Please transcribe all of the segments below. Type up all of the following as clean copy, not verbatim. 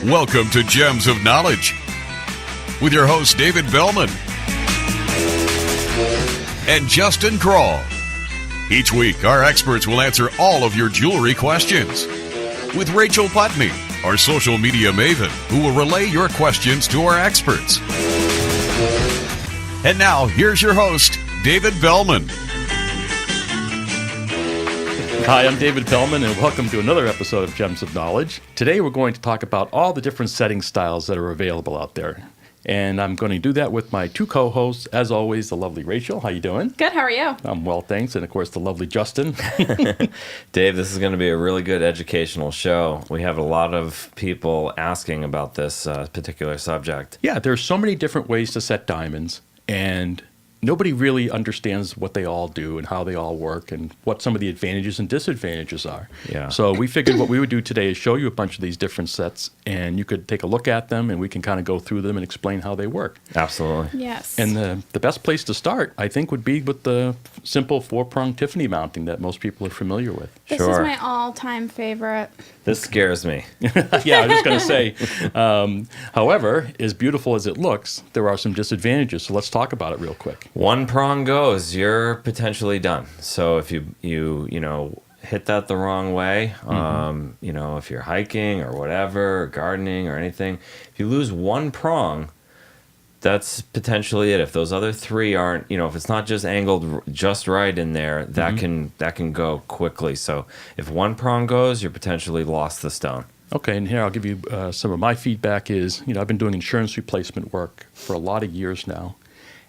Welcome to Gems of Knowledge with your host, David Bellman and Justin Kroll. Each week, our experts will answer all of your jewelry questions with Rachel Putney, our social media maven, who will relay your questions to our experts. And now, here's your host, David Bellman. Hi, I'm David Bellman, and welcome to another episode of Gems of Knowledge. Today, we're going to talk about all the different setting styles that are available out there. And I'm going to do that with my two co-hosts, as always, the lovely Rachel. How you doing? Good, how are you? I'm well, thanks. And, of course, the lovely Justin. Dave, this is going to be a really good educational show. We have a lot of people asking about this particular subject. Yeah, there's so many different ways to set diamonds, and nobody really understands what they all do and how they all work and what some of the advantages and disadvantages are. Yeah. So we figured what we would do today is show you a bunch of these different sets, and you could take a look at them, and we can kind of go through them and explain how they work. Absolutely. Yes. And the best place to start, I think, would be with the simple four-prong Tiffany mounting that most people are familiar with. This Sure. is my all-time favorite. This scares me. Yeah, I was just going to say, however, as beautiful as it looks, there are some disadvantages. So let's talk about it real quick. One prong goes, you're potentially done. So if you hit that the wrong way, if you're hiking or whatever, or gardening or anything, if you lose one prong, that's potentially it. If those other three aren't, if it's not just angled just right in there, that can go quickly. So if one prong goes, you're potentially lost the stone. Okay, and here I'll give you some of my feedback is, I've been doing insurance replacement work for a lot of years now,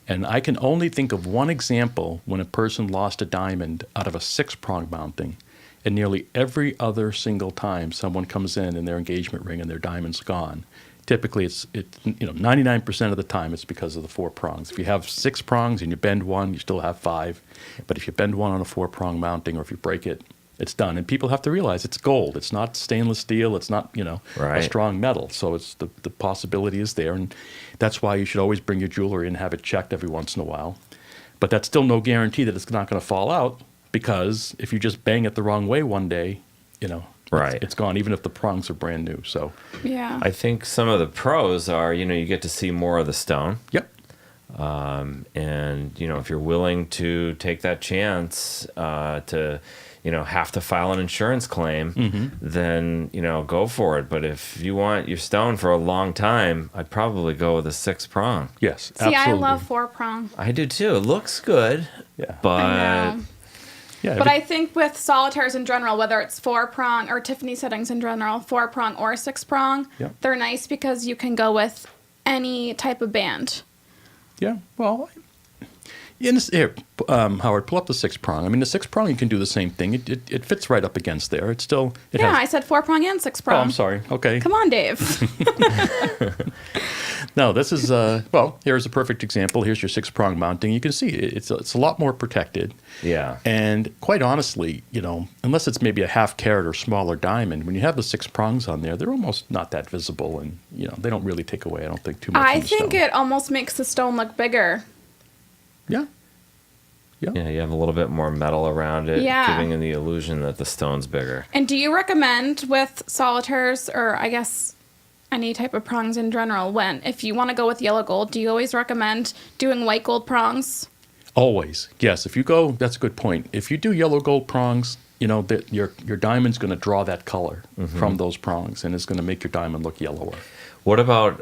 and I can only think of one example when a person lost a diamond out of a six-prong mounting, and nearly every other single time someone comes in their engagement ring and their diamond's gone. Typically, it's 99% of the time it's because of the four prongs. If you have six prongs and you bend one, you still have five. But if you bend one on a four-prong mounting, or if you break it, it's done. And people have to realize it's gold. It's not stainless steel. It's not, Right. a strong metal. So it's the possibility is there. And that's why you should always bring your jewelry and have it checked every once in a while. But that's still no guarantee that it's not going to fall out, because if you just bang it the wrong way one day, Right. it's gone, even if the prongs are brand new. So, Yeah. I think some of the pros are, you get to see more of the stone. yep. And if you're willing to take that chance to have to file an insurance claim, then go for it. But if you want your stone for a long time, I'd probably go with a six prong. Yes, See, absolutely. I love four-prong. I do too. It looks good. Yeah. But I know. Yeah, But I think with solitaires in general, whether it's four-prong or Tiffany settings in general, four-prong or six-prong, Yep. they're nice because you can go with any type of band. yeah. Well, Howard, pull up the six prong. I mean, the six prong, you can do the same thing. It fits right up against there. It's still. Yeah, I has. said four-prong and six-prong. Oh, I'm sorry. Okay. Come on, Dave. No, this is here's a perfect example. Here's your six prong mounting. You can see it's a lot more protected. yeah. And quite honestly, unless it's maybe a half carat or smaller diamond, when you have the six prongs on there, they're almost not that visible, and they don't really take away, I don't think, too much. I from the think stone. it almost makes the stone look bigger. Yeah. Yeah, you have a little bit more metal around it, Yeah. giving it the illusion that the stone's bigger. And do you recommend with solitaires, or I guess any type of prongs in general, if you want to go with yellow gold, do you always recommend doing white gold prongs? Always, yes. If you go, that's a good point. If you do yellow gold prongs, your diamond's going to draw that color from those prongs, and it's going to make your diamond look yellower. What about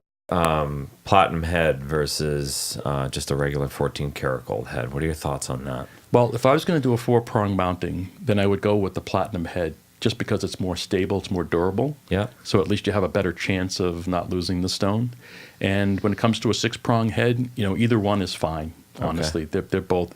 platinum head versus just a regular 14 karat gold head? What are your thoughts on that? Well, if I was going to do a four-prong mounting, then I would go with the platinum head, just because it's more stable, it's more durable. Yeah. So at least you have a better chance of not losing the stone. And when it comes to a six-prong head, either one is fine, honestly. Okay. They're both,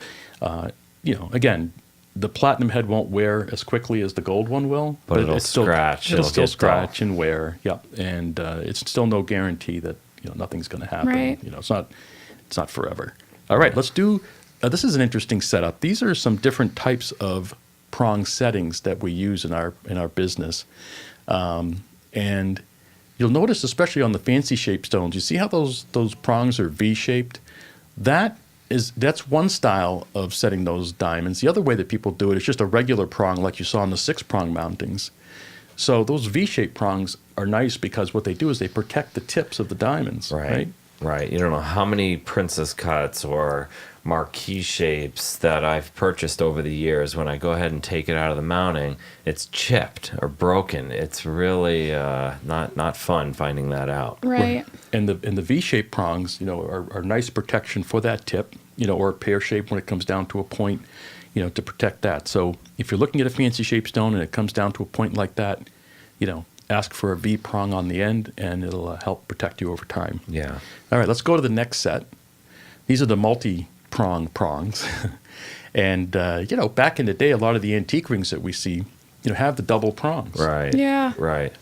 again, the platinum head won't wear as quickly as the gold one will. But it'll it's still, scratch. It'll It'll still get scratch and wear, yep. And it's still no guarantee that, nothing's going to happen. Right. It's not forever. All right, let's do, this is an interesting setup. These are some different types of prong settings that we use in our business, and you'll notice, especially on the fancy shaped stones, you see how those prongs are V-shaped. That's one style of setting those diamonds. The other way that people do it is just a regular prong, like you saw in the six prong mountings. So those V-shaped prongs are nice because what they do is they protect the tips of the diamonds, right? Right. You don't know how many princess cuts or marquee shapes that I've purchased over the years. When I go ahead and take it out of the mounting, it's chipped or broken. It's really not fun finding that out. Right. And the V-shaped prongs, are nice protection for that tip, or a pear shape when it comes down to a point, to protect that. So if you're looking at a fancy shaped stone and it comes down to a point like that, ask for a V prong on the end, and it'll help protect you over time. Yeah. All right, let's go to the next set. These are the multi-prong prongs. And, back in the day, a lot of the antique rings that we see, have the double prongs. Right. Yeah. Right.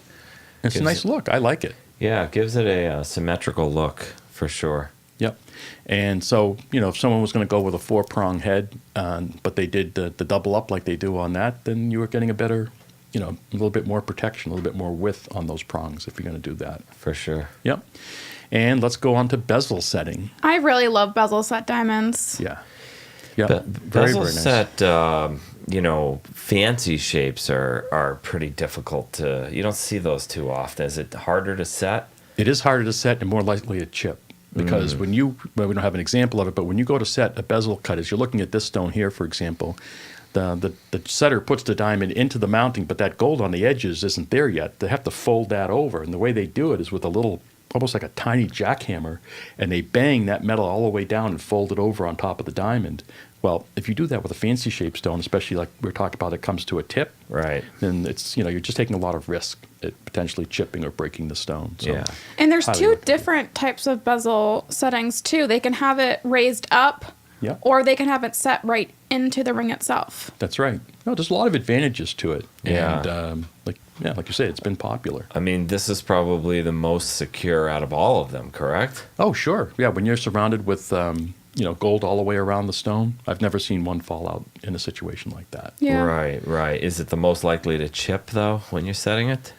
It's a nice look. I like it. Yeah, it gives it a symmetrical look for sure. Yep. And so, if someone was going to go with a 4-prong head, but they did the double up like they do on that, then you were getting a better, a little bit more protection, a little bit more width on those prongs if you're going to do that. For sure. Yep. And let's go on to bezel setting. I really love bezel set diamonds. Yeah. Yeah. Bezel very nice. set, fancy shapes are pretty difficult to. You don't see those too often. Is it harder to set? It is harder to set and more likely to chip. Because we don't have an example of it, but when you go to set a bezel cut, as you're looking at this stone here, for example, the setter puts the diamond into the mounting, but that gold on the edges isn't there yet. They have to fold that over, and the way they do it is with a little, almost like a tiny jackhammer, and they bang that metal all the way down and fold it over on top of the diamond. Well, if you do that with a fancy shaped stone, especially like we were talking about, it comes to a tip, Right. then it's, you're just taking a lot of risk at potentially chipping or breaking the stone. So, Yeah. And there's highly two recommend. different types of bezel settings too. They can have it raised up, Yeah. or they can have it set right into the ring itself. That's right. No, there's a lot of advantages to it. Yeah. And like you say, it's been popular. I mean, this is probably the most secure out of all of them, correct? Oh, sure. Yeah, when you're surrounded with gold all the way around the stone, I've never seen one fall out in a situation like that. Yeah. Right. Is it the most likely to chip, though, when you're setting it?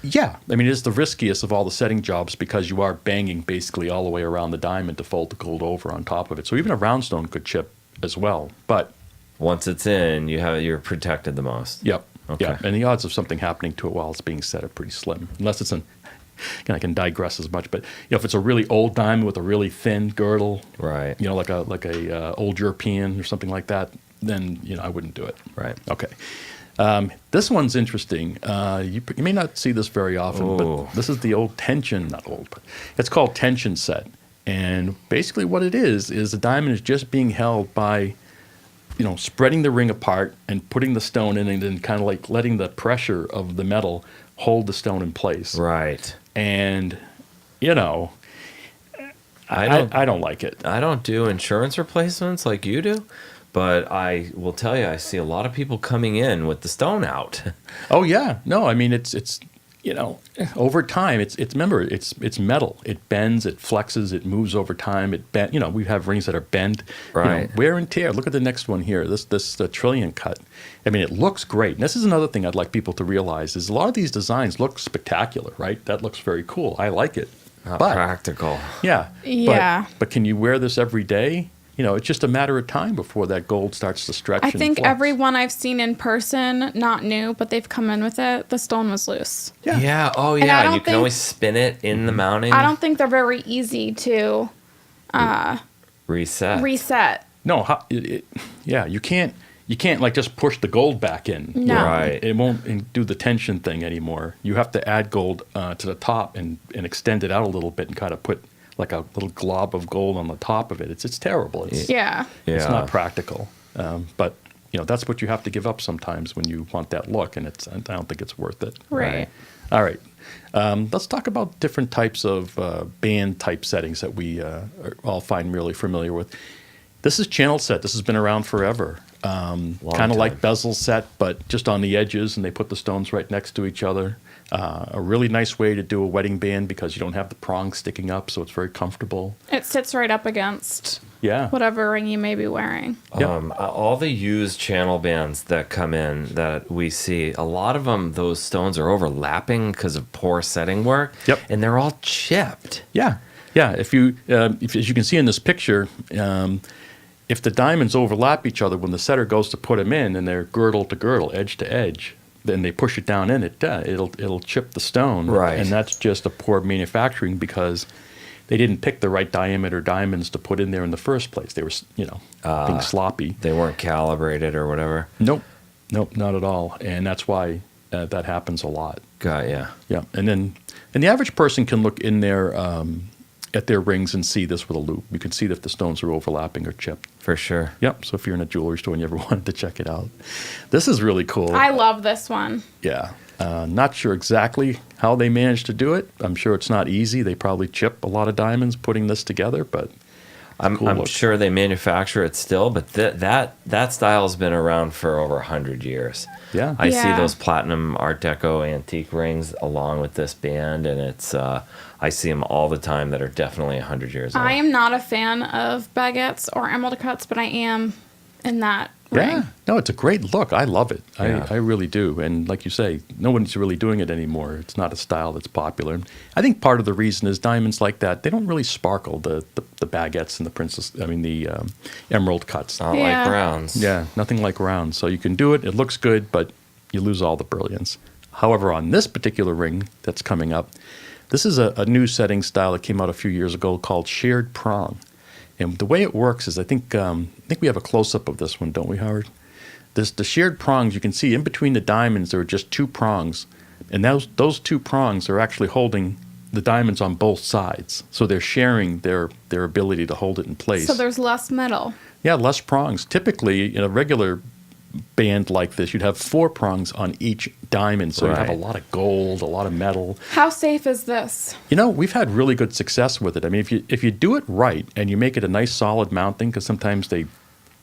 Yeah, I mean, it's the riskiest of all the setting jobs because you are banging basically all the way around the diamond to fold the gold over on top of it. So even a round stone could chip as well. But Once it's in, you're protected the most. yep, Okay. yeah, and the odds of something happening to it while it's being set are pretty slim, unless it's I can digress as much, but if it's a really old diamond with a really thin girdle, Right. like a old European or something like that, then I wouldn't do it. Right. Okay. This one's interesting. You may not see this very often, Ooh. but this is the old tension, not old, but it's called tension set. And basically what it is the diamond is just being held by, spreading the ring apart and putting the stone in and then kind of like letting the pressure of the metal hold the stone in place. Right. And, I I don't like it. I don't do insurance replacements like you do, but I will tell you, I see a lot of people coming in with the stone out. Oh yeah, no, I mean it's over time remember it's metal. It bends, it flexes, it moves over time. We have rings that are bent. Right. Wear and tear. Look at the next one here. This trillion cut. I mean, it looks great. And this is another thing I'd like people to realize is a lot of these designs look spectacular, right? That looks very cool. I like it. Not But practical. yeah. Yeah. But can you wear this every day? It's just a matter of time before that gold starts to stretch. I and think flex. everyone I've seen in person, not new, but they've come in with it, the stone was loose. Yeah. Oh, And I yeah. don't You can think- always spin it in the mounting. I don't think they're very easy to Reset. reset. No, you can't like just push the gold back in. No. Right. It won't do the tension thing anymore. You have to add gold to the top and extend it out a little bit and kind of put like a little glob of gold on the top of it. It's terrible. It's Yeah. it's Yeah. not practical. But that's what you have to give up sometimes when you want that look, and I don't think it's worth it. Right. All right. Let's talk about different types of band type settings that we all find really familiar with. This is channel set. This has been around forever. Kind of time. like bezel set, but just on the edges, and they put the stones right next to each other. A really nice way to do a wedding band because you don't have the prongs sticking up, so it's very comfortable. It sits right up against Yeah. whatever ring you may be wearing. Yep. All the used channel bands that come in that we see, a lot of them, those stones are overlapping because of poor setting work. Yep. And they're all chipped. Yeah. If you, as you can see in this picture, if the diamonds overlap each other when the setter goes to put them in and they're girdle to girdle, edge to edge, then they push it down in it, it'll chip the stone. Right. And that's just a poor manufacturing because they didn't pick the right diameter diamonds to put in there in the first place. They were, being sloppy. They weren't calibrated or whatever. Nope, not at all. And that's why that happens a lot. Got ya. Yeah, and the average person can look in there at their rings and see this with a loop. You can see if the stones are overlapping or chipped. For sure. Yep. So if you're in a jewelry store and you ever wanted to check it out, this is really cool. I love this one. Yeah. Not sure exactly how they managed to do it. I'm sure it's not easy. They probably chip a lot of diamonds putting this together, but I'm sure they manufacture it still, but that style has been around for over 100 years. Yeah. I see Yeah. those platinum Art Deco antique rings along with this band, and it's I see them all the time that are definitely 100 years old. I am not a fan of baguettes or emerald cuts, but I am in that ring. Yeah. No, it's a great look. I love it. Yeah. I really do. And like you say, no one's really doing it anymore. It's not a style that's popular. I think part of the reason is diamonds like that, they don't really sparkle, the baguettes and the emerald cuts. Not Yeah. like rounds. Yeah, nothing like round. So you can do it. It looks good, but you lose all the brilliance. However, on this particular ring that's coming up, this is a new setting style that came out a few years ago called shared prong. And the way it works is I think we have a close-up of this one, don't we, Howard? The shared prongs, you can see in between the diamonds, there are just two prongs. And those two prongs are actually holding the diamonds on both sides. So they're sharing their ability to hold it in place. So there's less metal. Yeah, less prongs. Typically, in a regular band like this, you'd have 4 prongs on each diamond. So you'd have a Right. lot of gold, a lot of metal. How safe is this? We've had really good success with it. I mean, if you do it right and you make it a nice solid mounting, because sometimes they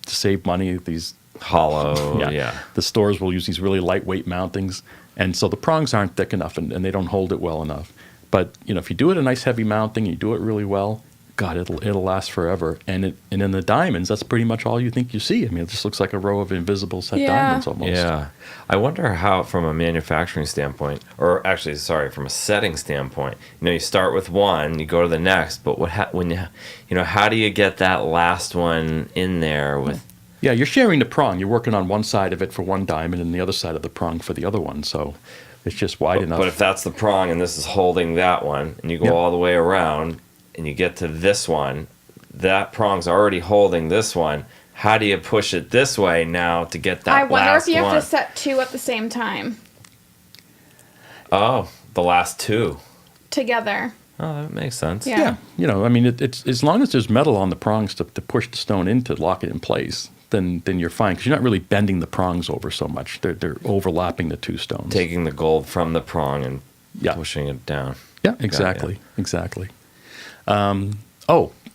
save money, these Hollow, yeah. the stores will use these really lightweight mountings, and so the prongs aren't thick enough and they don't hold it well enough. But if you do it a nice heavy mounting, you do it really well, God, it'll last forever. And in the diamonds, that's pretty much all you think you see. I mean, it just looks like a row of invisible set diamonds almost. Yeah. I wonder how, from a manufacturing standpoint, or actually, sorry, from a setting standpoint, you start with one, you go to the next, but how do you get that last one in there with? Yeah, you're sharing the prong. You're working on one side of it for one diamond and the other side of the prong for the other one. So it's just wide enough. But if that's the prong and this is holding that one, and you go all the way around and you get to this one, that prong's already holding this one. How do you push it this way now to get that last one? I wonder if you have to set 2 at the same time. Oh, the last 2. Together. Oh, that makes sense. Yeah. It's as long as there's metal on the prongs to push the stone in to lock it in place, then you're fine, because you're not really bending the prongs over so much. They're overlapping the 2 stones. Taking the gold from the prong and pushing it down. Yeah, exactly.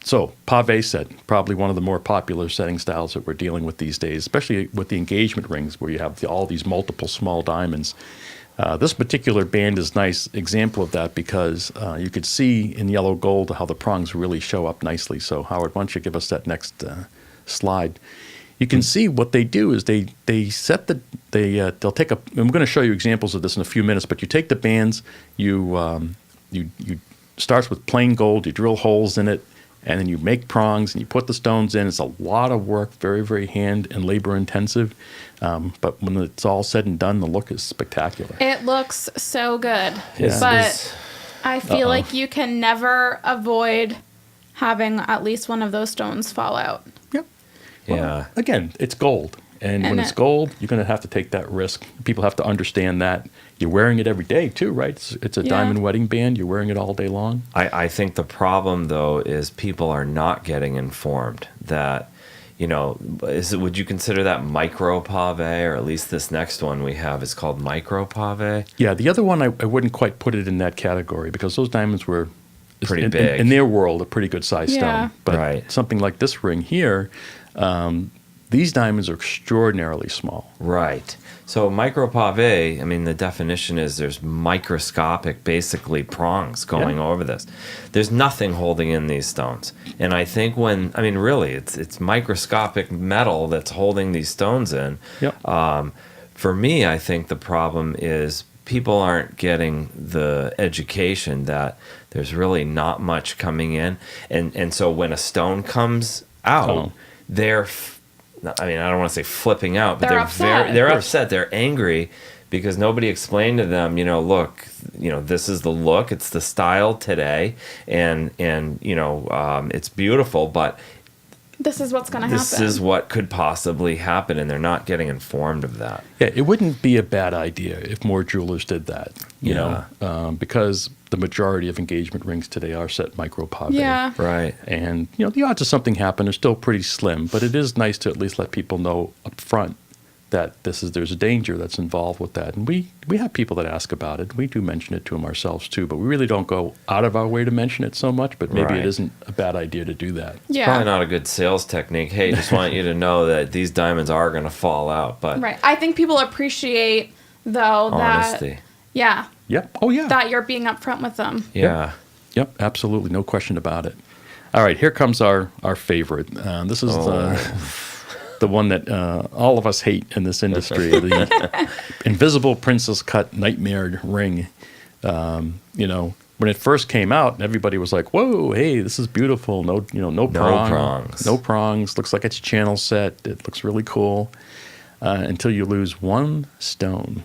So Pave set, probably one of the more popular setting styles that we're dealing with these days, especially with the engagement rings where you have all these multiple small diamonds. This particular band is a nice example of that because you could see in yellow gold how the prongs really show up nicely. So Howard, why don't you give us that next slide? You can see what they do is they'll take a. I'm going to show you examples of this in a few minutes, but you take the bands, you starts with plain gold, you drill holes in it, and then you make prongs and you put the stones in. It's a lot of work, very, very hand and labor intensive. But when it's all said and done, the look is spectacular. It looks so good. Yeah. But I feel like you can never avoid having at least one of those stones fall out. Yep. Yeah. Well, again, it's gold. And when it's gold, you're going to have to take that risk. People have to understand that. You're wearing it every day, too, right? It's a diamond wedding band. You're wearing it all day long. I think the problem, though, is people are not getting informed that, would you consider that micro pave, or at least this next one we have is called micro pave? Yeah, the other one, I wouldn't quite put it in that category because those diamonds were pretty big. In their world, a pretty good size stone. But something like this ring here, these diamonds are extraordinarily small. Right. So micro pave, the definition is there's microscopic, basically, prongs going over this. There's nothing holding in these stones. And I think really, it's microscopic metal that's holding these stones in. Yep. For me, I think the problem is people aren't getting the education that there's really not much coming in. And so when a stone comes out, they're I don't want to say flipping out, but They're upset. They're upset. They're angry because nobody explained to them, look, this is the look, it's the style today, and it's beautiful, but this is what's going to happen. this is what could possibly happen, and they're not getting informed of that. Yeah, it wouldn't be a bad idea if more jewelers did that, you know, because the majority of engagement rings today are set micro Pave. Yeah. Right. And, the odds of something happen are still pretty slim, but it is nice to at least let people know up front that there's a danger that's involved with that. And we have people that ask about it. We do mention it to them ourselves too, but we really don't go out of our way to mention it so much, but maybe Right. it isn't a bad idea to do that. Yeah. Probably not a good sales technique. Hey, just want you to know that these diamonds are going to fall out, but Right. I think people appreciate, though, honesty. that, yeah, Yep. Oh, yeah. that you're being upfront with them. Yeah. Yep, absolutely. No question about it. All right, here comes our favorite. This is the one that all of us hate in this industry, the invisible princess cut nightmare ring. When it first came out, everybody was like, "Whoa, hey, this is beautiful. No prongs. No prongs. Looks like it's channel set. It looks really cool." Until you lose one stone,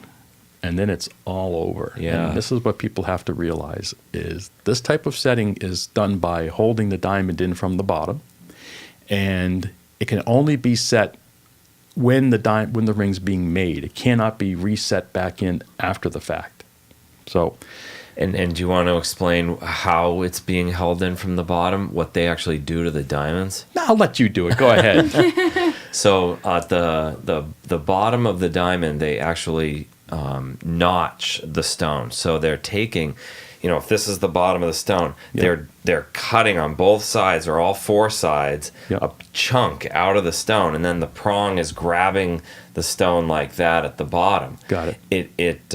and then it's all over. Yeah. And this is what people have to realize: is this type of setting is done by holding the diamond in from the bottom, and it can only be set when the ring's being made. It cannot be reset back in after the fact. So, And do you want to explain how it's being held in from the bottom, what they actually do to the diamonds? I'll let you do it. Go ahead. So at the bottom of the diamond, they actually notch the stone. So they're taking, if this is the bottom of the stone, they're cutting on both sides or all four sides a chunk out of the stone, and then the prong is grabbing the stone like that at the bottom. Got it. It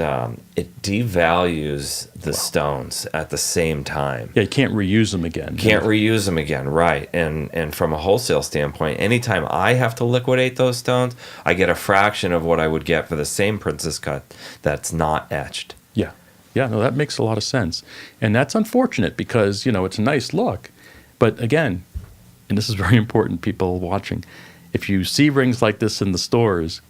devalues the stones at the same time. Yeah, you can't reuse them again. Can't reuse them again, right? And from a wholesale standpoint, anytime I have to liquidate those stones, I get a fraction of what I would get for the same princess cut that's not etched. Yeah. Yeah, no, that makes a lot of sense. And that's unfortunate because, it's a nice look. But again, and this is very important, people watching, if you see rings like this in the stores,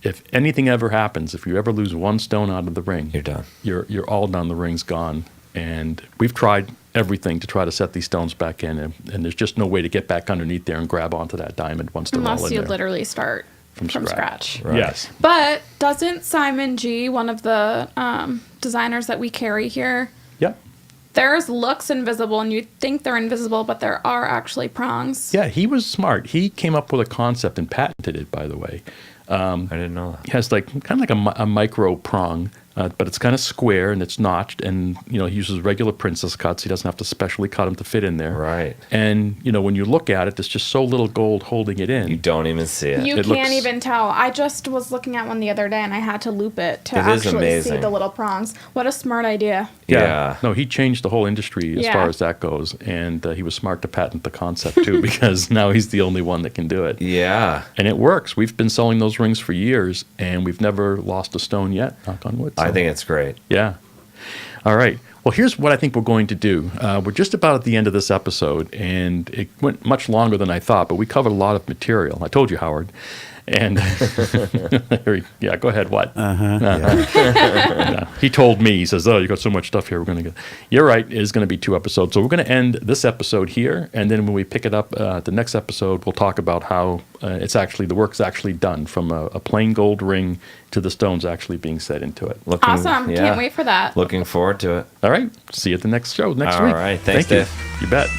if anything ever happens, if you ever lose one stone out of the ring, You're done. You're all done. The ring's gone. And we've tried everything to try to set these stones back in, and there's just no way to get back underneath there and grab onto that diamond once they're all Unless in you there. literally start from scratch. Right. Yes. But doesn't Simon G., one of the designers that we carry here, Yep. theirs looks invisible, and you think they're invisible, but there are actually prongs. Yeah, he was smart. He came up with a concept and patented it, by the way. I didn't know that. He has kind of like a micro prong, but it's kind of square and it's notched, and he uses regular princess cuts. He doesn't have to specially cut them to fit in there. Right. And when you look at it, there's just so little gold holding it in. You don't even see it. You It can't looks- even tell. I just was looking at one the other day, and I had to loop it to It is actually see amazing. the little prongs. What a smart idea. Yeah. No, he changed the whole industry as Yeah. far as that goes, and he was smart to patent the concept too, because now he's the only one that can do it. Yeah. And it works. We've been selling those rings for years, and we've never lost a stone yet, knock on wood. I So, think it's great. yeah. All right. Well, here's what I think we're going to do. We're just about at the end of this episode, and it went much longer than I thought, but we covered a lot of material. I told you, Howard. And yeah, go ahead. What? Yeah. He told me, he says, "Oh, you got so much stuff here. We're going to go." You're right. It is going to be 2 episodes. So we're going to end this episode here. And then when we pick it up, the next episode, we'll talk about how the work's actually done from a plain gold ring to the stones actually being set into it. Awesome. Can't wait for that. Looking forward to it. All right. See you at the next show next All week. right. Thanks, Thank Dave. you. You bet.